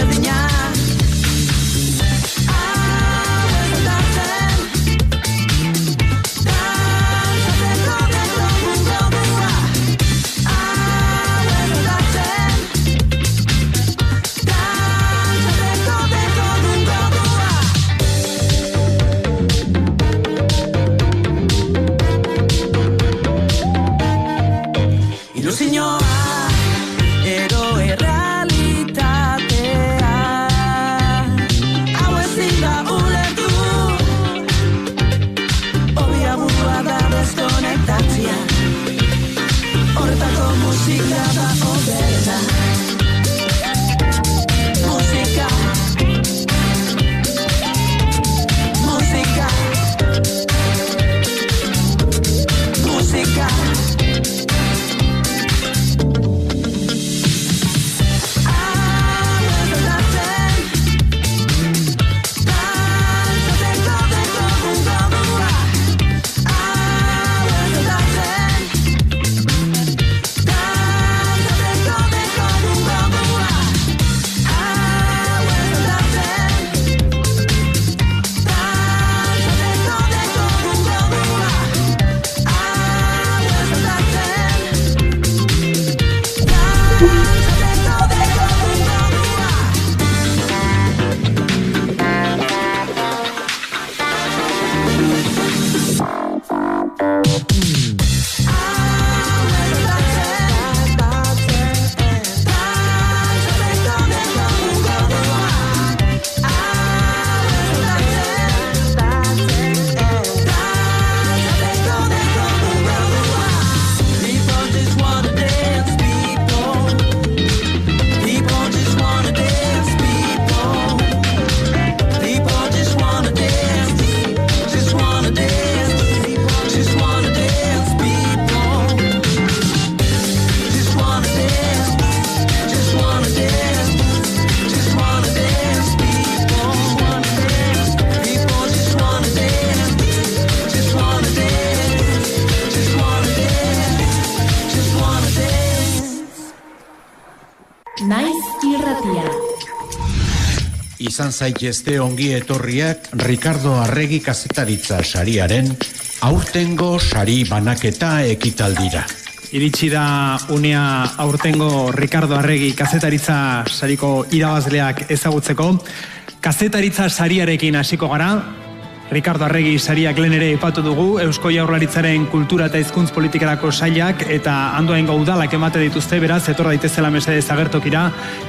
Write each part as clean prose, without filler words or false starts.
berdina. Izan zaitezte ongi etorriak Ricardo Arregi kazetaritza sariaren aurtengo sari banaketa ekitaldira. Iritsi da unea aurtengo Ricardo Arregi kazetaritza sariko irabazleak ezagutzeko. Kazetaritza sariarekin hasiko gara. Ricardo Arregi sariak lehen ere aipatu dugu, Eusko Jaurlaritzaren kultura eta hizkuntz politikarako sailak eta Andoaingo udalak emate dituzte, beraz, etor daitezela mesedez agertokira,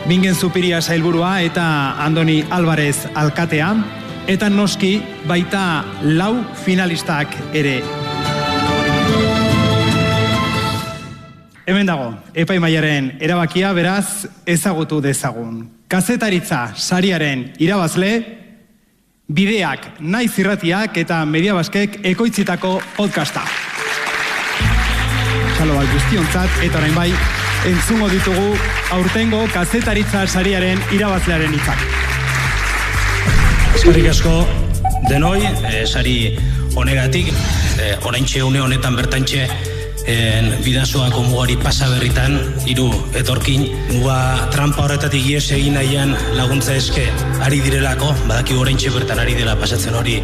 Bingen Zupiria sailburua eta Andoni Alvarez alkatea, eta noski baita 4 finalistak ere. Hemen dago, epaimaiaren erabakia, beraz, ezagutu dezagun. Kazetaritza sariaren irabazle, Bideak, Naiz Irratiak eta Mediabaskek ekoitzitako podcasta. Txalo bat guztiontzat, eta orain bai, entzungo ditugu aurtengo kazetaritza sariaren irabazlearen hitzak. Eskerrik asko denoi, sari honegatik, oraintxe une honetan bertantxe, Bidasoako mugari pasa berritan, 3 etorkin, muga trampa horretatik ies egin nahian laguntza eske ari direlako, badaki oraintxe bertan ari dela pasatzen hori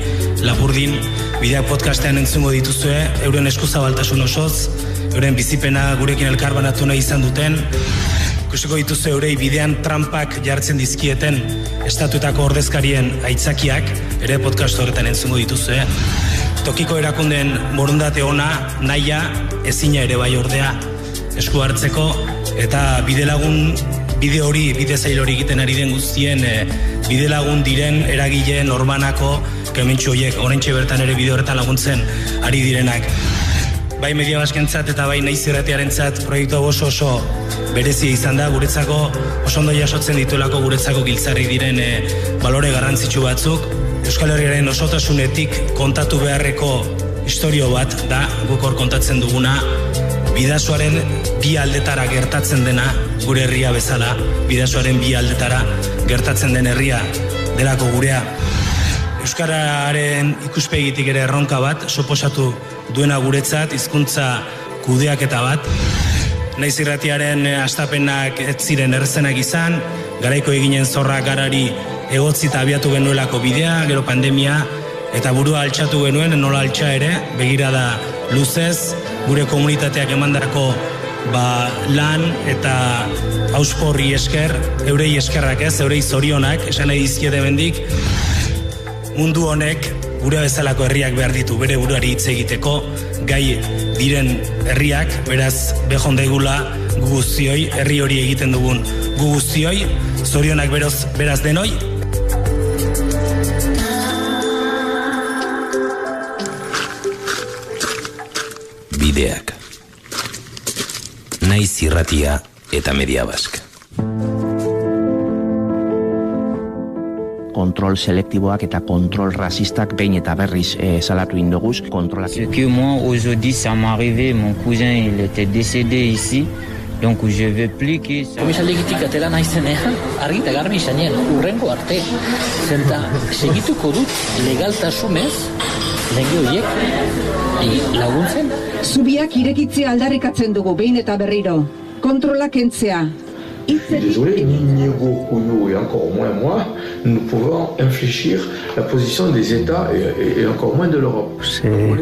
Lapurdin, Bideak podcastean entzungo dituzue, euren eskuzabaltasun osoz, euren bizipena gurekin elkarbanatu nahi izan duten, ikusiko dituzue eurei bidean trampak jartzen dizkieten estatuetako ordezkarien aitzakiak, ere podcast horretan entzungo dituzue, tokiko erakundeen borondate ona, nahia, ezina ere bai ordea, esku hartzeko, eta bidelagun, bide hori, bide zail hori egiten ari den guztien, bidelagun diren eragile norbanako, kementxu horiek, oraintxe bertan ere bide horretan laguntzen ari direnak. Bai Mediabaskentzat eta bai Naiz Irratiarentzat proiektu oso berezia izan da, guretzako oso ondo jasotzen dituelako guretzako giltzarri diren balore garrantzitsu batzuk. Euskal Herriaren osotasunetik kontatu beharreko historio bat da, guk hor kontatzen duguna, Bidasoaren 2 aldetara gertatzen dena, gure herria bezala, Bidasoaren 2 aldetara gertatzen den herria delako gurea. Euskararen ikuspegitik ere erronka bat, suposatu duena guretzat, hizkuntza kudeaketa bat. Naiz Irratiaren hastapenak ez ziren errezenak izan, garaiko eginen zorra garari egotzita abiatu genuelako bidea, gero pandemia, eta burua altxatu genuen, nola altxa ere, begirada luzez, gure komunitateak emandako lan eta ausporri esker, eurei eskerrak ez, eurei zorionak, esan nahi dizkiete bendik, mundu honek gure bezalako herriak behar ditu, bere buruari hitz egiteko, gai diren herriak, beraz bejondaigula gu guztioi, herri hori egiten dugun gu guztioi, zorionak beraz denoi. Bideak. Naiz Irratia eta Media Bask. Kontrol selektiboak eta kontrol rasistak behin eta berriz salatu indoguz. Ce que moi aujourd'hui ça m'est arrivé, mon cousin il était décédé ici. Donc je veux plus que ça. Komisaldegitik atera naizenean, argi eta garbi izanen, urrengo arte. Zenta, segituko dut legaltasunez, lege horiek laguntzen. Zubiak irekitzea aldarrikatzen dugu behin eta berriro. Kontrolak kentzea. Désolé, ni Niego, Kuno et encore moins moi, nous pouvons infléchir la position des États et encore moins de l'Europe.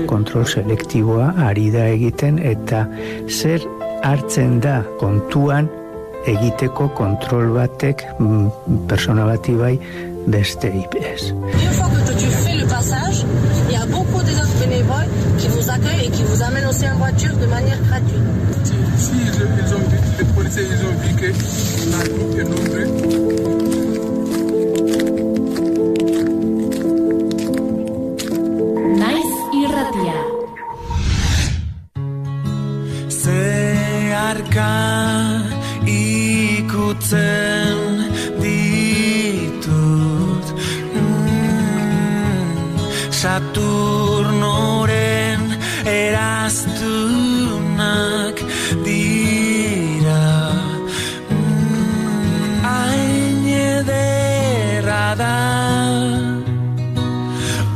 Kontrol selektiboa ari da egiten eta zer hartzen da kontuan egiteko kontrol batek persona bati bai beste ez. Une fois que tu fais le passage, il y a beaucoup des autres bénévoles qui vous accueillent et qui vous amènent aussi en voiture de manière gratuite. Si les policiers ont vu que la groupe est nombreux. Naiz Irratia. Zeharka ikutzen ditut Saturnoren eraztunak dira hain ederra da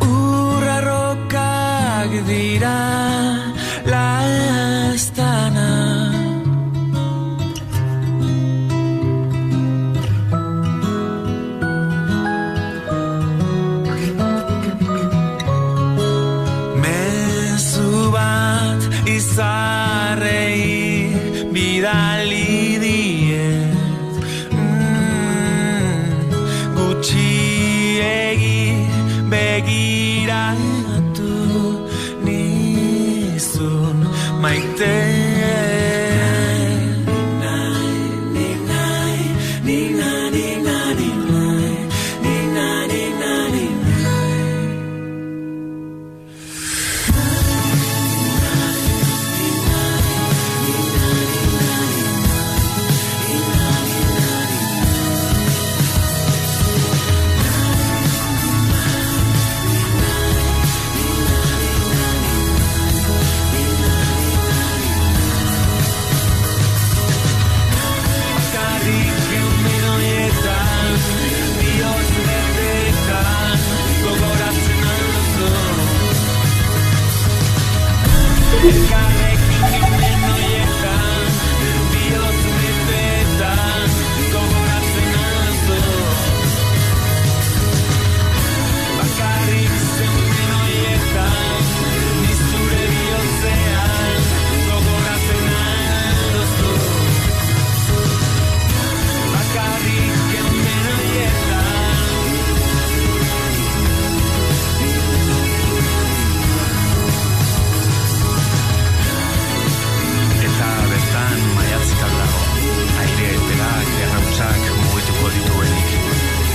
urrarrokak dira lastana Izarrei bidali diet gutxiegi begiratu nizun maite Gogoratzen alduzu